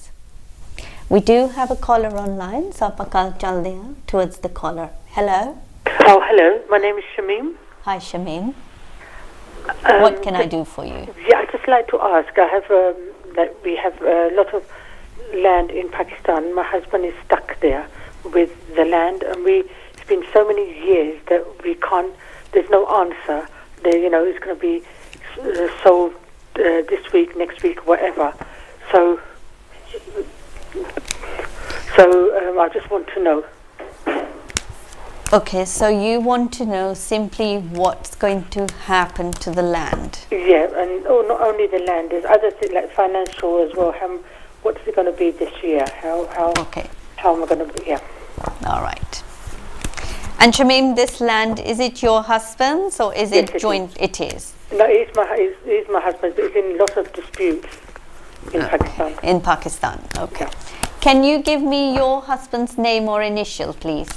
Speaker 1: We do have a caller online, so aapa kal chalde hain towards the caller. Hello.
Speaker 9: Oh, hello. My name is Shamim.
Speaker 1: Hi, Shamim. What can I do for you?
Speaker 9: Yeah, I'd just like to ask. I have that we have a lot of land in Pakistan. My husband is stuck there with the land, and it's been so many years that we can't. There's no answer. It's going to be sold this week, next week, whatever. So I just want to know.
Speaker 1: Okay, so you want to know simply what's going to happen to the land.
Speaker 9: Yeah, and not only the land, there's other things like financial as well. What's it going to be this year?
Speaker 1: Okay.
Speaker 9: How am I going to be? Yeah.
Speaker 1: All right. And Shamim, this land, is it your husband's or is it joint? It is.
Speaker 9: No, it's my husband's, but it's in lots of disputes in Pakistan.
Speaker 1: In Pakistan, okay. Can you give me your husband's name or initial, please?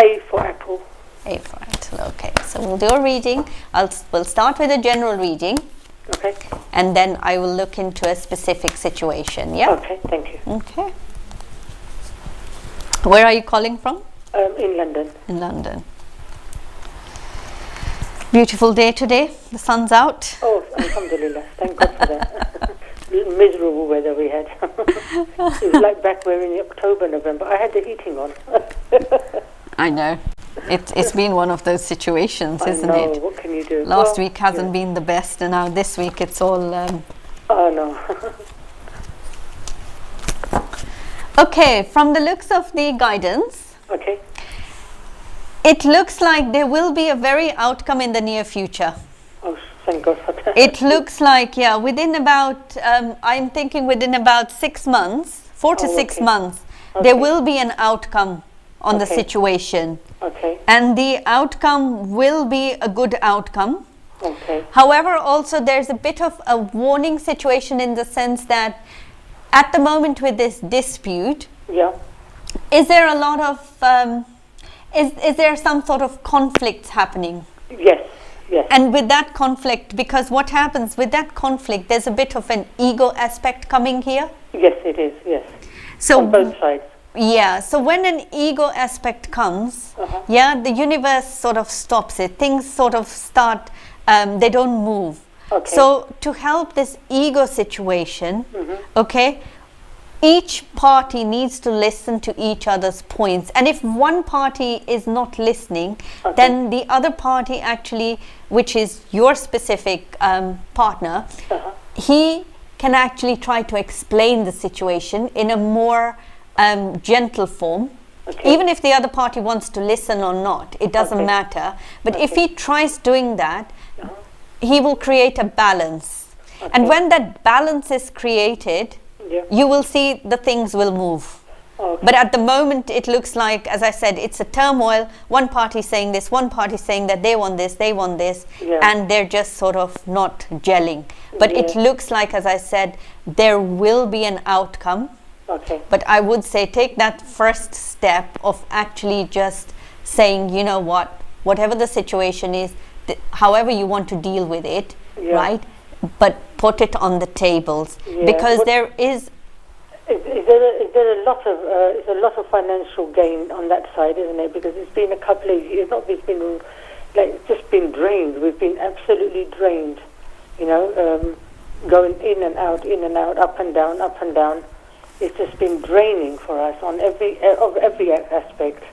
Speaker 9: A for apple.
Speaker 1: A for apple, okay. So we'll do a reading. We'll start with a general reading.
Speaker 9: Okay.
Speaker 1: And then I will look into a specific situation, yeah?
Speaker 9: Okay, thank you.
Speaker 1: Okay. Where are you calling from?
Speaker 9: In London.
Speaker 1: In London. Beautiful day today. The sun's out.
Speaker 9: Oh, alhamdulillah. Thank God for that. Miserable weather we had. It was like back where in October, November. I had the heating on.
Speaker 1: I know. It's been one of those situations, isn't it?
Speaker 9: What can you do?
Speaker 1: Last week hasn't been the best, and now this week it's all...
Speaker 9: Oh, no.
Speaker 1: Okay, from the looks of the guidance...
Speaker 9: Okay.
Speaker 1: It looks like there will be a very outcome in the near future.
Speaker 9: Oh, thank God for that.
Speaker 1: It looks like, within about, I'm thinking within about 6 months, 4 to 6 months, there will be an outcome on the situation.
Speaker 9: Okay.
Speaker 1: And the outcome will be a good outcome.
Speaker 9: Okay.
Speaker 1: However, also there's a bit of a warning situation in the sense that at the moment with this dispute, is there a lot of... Is there some sort of conflict happening?
Speaker 9: Yes.
Speaker 1: And with that conflict, because what happens with that conflict, there's a bit of an ego aspect coming here.
Speaker 9: Yes, it is, yes.
Speaker 1: So
Speaker 9: on both sides.
Speaker 1: Yeah, so when an ego aspect comes, the universe sort of stops it. Things sort of start, they don't move.
Speaker 9: Okay.
Speaker 1: So to help this ego situation, each party needs to listen to each other's points, and if one party is not listening, then the other party actually, which is your specific partner, he can actually try to explain the situation in a more gentle form. Even if the other party wants to listen or not, it doesn't matter, but if he tries doing that, he will create a balance, and when that balance is created, you will see the things will move. But at the moment it looks like, as I said, it's a turmoil. One party saying this, one party saying that they want this, and they're just sort of not gelling. but it looks like, as I said, there will be an outcome.
Speaker 9: Okay.
Speaker 1: But I would say take that first step of actually just saying, you know what, whatever the situation is, however you want to deal with it, right? But put it on the tables, because there is.
Speaker 9: Is there a lot of financial gain on that side, isn't it? Because it's been a couple of years, it's been like just been drained. We've been absolutely drained, you know, going in and out, up and down, up and down. It's just been draining for us on every aspect.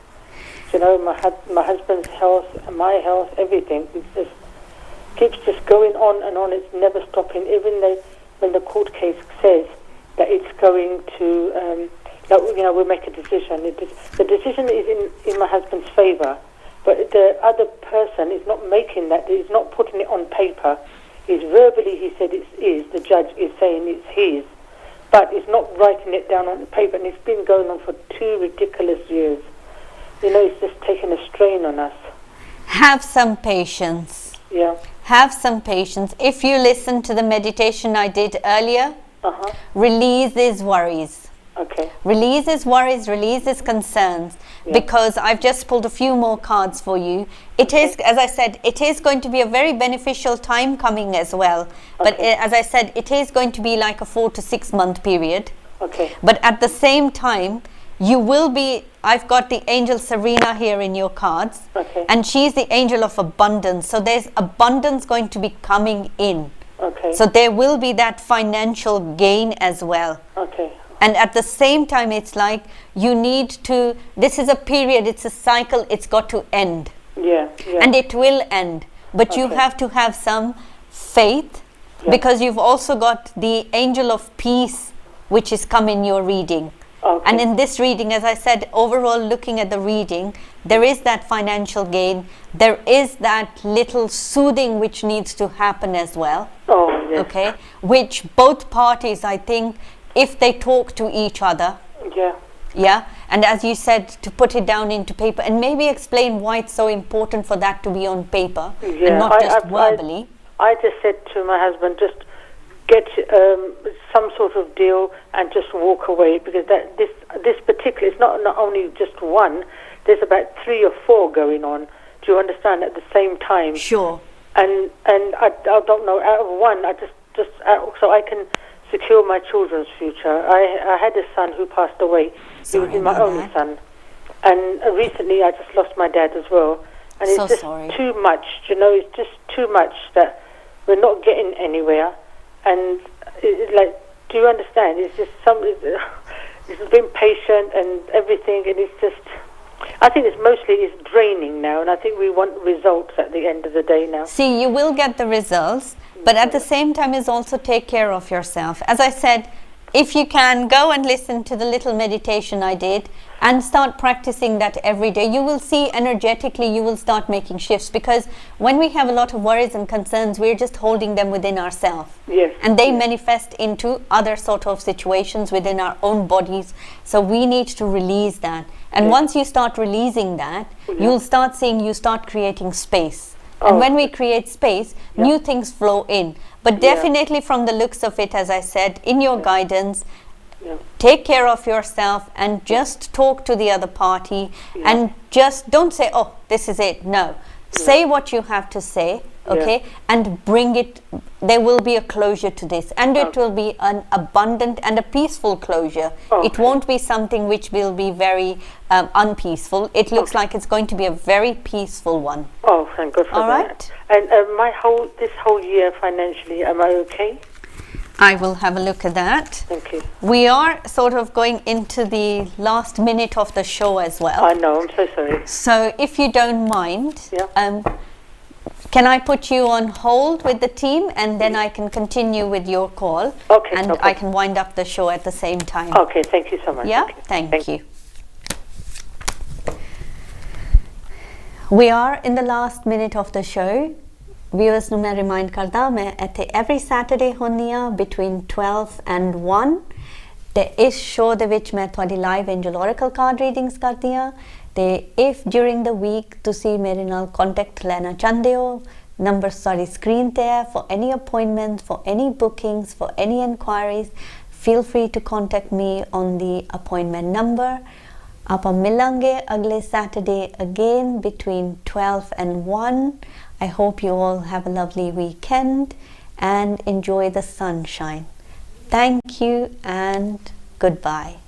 Speaker 9: You know, my husband's health, my health, everything. It just keeps just going on and on. It's never stopping. Even when the court case says that it's going to, we'll make a decision. The decision is in my husband's favour, but the other person is not making that. He's not putting it on paper. He's verbally, he said it's his. The judge is saying it's his, but it's not writing it down on the paper. And it's been going on for 2 ridiculous years. You know, it's just taken a strain on us.
Speaker 1: Have some patience.
Speaker 9: Yeah.
Speaker 1: Have some patience. If you listen to the meditation I did earlier, release these worries.
Speaker 9: Okay.
Speaker 1: Release his worries, release his concerns, because I've just pulled a few more cards for you. It is, as I said, it is going to be a very beneficial time coming as well. But as I said, it is going to be like a 4 to 6 month period.
Speaker 9: Okay.
Speaker 1: But at the same time, you will be, I've got the angel Serena here in your cards.
Speaker 9: Okay.
Speaker 1: And she's the angel of abundance. So there's abundance going to be coming in.
Speaker 9: Okay.
Speaker 1: So there will be that financial gain as well.
Speaker 9: Okay.
Speaker 1: And at the same time, it's like you need to, this is a period, it's a cycle, it's got to end.
Speaker 9: Yeah.
Speaker 1: And it will end. But you have to have some faith, because you've also got the angel of peace, which is come in your reading.
Speaker 9: Okay.
Speaker 1: And in this reading, as I said, overall looking at the reading, there is that financial gain. There is that little soothing which needs to happen as well.
Speaker 9: Oh, yes.
Speaker 1: Okay. Which both parties, I think, if they talk to each other.
Speaker 9: Yeah.
Speaker 1: Yeah. And as you said, to put it down into paper and maybe explain why it's so important for that to be on paper and not just verbally.
Speaker 9: I just said to my husband, just get some sort of deal and just walk away, because this particular, it's not only just one, there's about 3 or 4 going on, do you understand, at the same time.
Speaker 1: Sure.
Speaker 9: And I don't know, out of one, I just so I can secure my children's future. I had a son who passed away. He was my only son. And recently I just lost my dad as well. And it's just too much, you know, it's just too much that we're not getting anywhere. And do you understand? It's just it's been patient and everything, and it's just, I think it's draining now, and I think we want results at the end of the day now.
Speaker 1: See, you will get the results, but at the same time is also take care of yourself. As I said, if you can, go and listen to the little meditation I did and start practicing that every day. You will see energetically, you will start making shifts, because when we have a lot of worries and concerns, we're just holding them within ourselves.
Speaker 9: Yes.
Speaker 1: And they manifest into other sort of situations within our own bodies. So we need to release that. And once you start releasing that, you'll start seeing, you start creating space. And when we create space, new things flow in. But definitely from the looks of it, as I said, in your guidance, take care of yourself and just talk to the other party and just don't say, oh, this is it. No. Say what you have to say, okay? And bring it, there will be a closure to this, and it will be an abundant and a peaceful closure. It won't be something which will be very unpeaceful. It looks like it's going to be a very peaceful one.
Speaker 9: Oh, thank God for that.
Speaker 1: All right.
Speaker 9: And this whole year financially, am I okay?
Speaker 1: I will have a look at that.
Speaker 9: Thank you.
Speaker 1: We are sort of going into the last minute of the show as well.
Speaker 9: I know, I'm so sorry.
Speaker 1: So if you don't mind, can I put you on hold with the team, and then I can continue with your call?
Speaker 9: Okay.
Speaker 1: And I can wind up the show at the same time.
Speaker 9: Okay, thank you so much.
Speaker 1: Yeah, thank you. We are in the last minute of the show. Viewers ਨੂੰ ਮੈਂ remind ਕਰਦਾ, ਮੈਂ ਇੱਥੇ every Saturday ਹੁੰਦੀ ਹਾਂ between 12 and 1 ਤੇ ਇਸ show ਦੇ ਵਿੱਚ ਮੈਂ ਤੁਹਾਡੀ live angel oracle card readings ਕਰਦੀ ਹਾਂ ਤੇ if during the week ਤੁਸੀਂ ਮੇਰੇ ਨਾਲ contact ਲੈਣਾ ਚਾਹੁੰਦੇ ਹੋ screen there for any appointments, for any bookings, for any inquiries. Feel free to contact me on the appointment number. Aapa milange agle Saturday again between 12 and 1. I hope you all have a lovely weekend and enjoy the sunshine. Thank you and goodbye.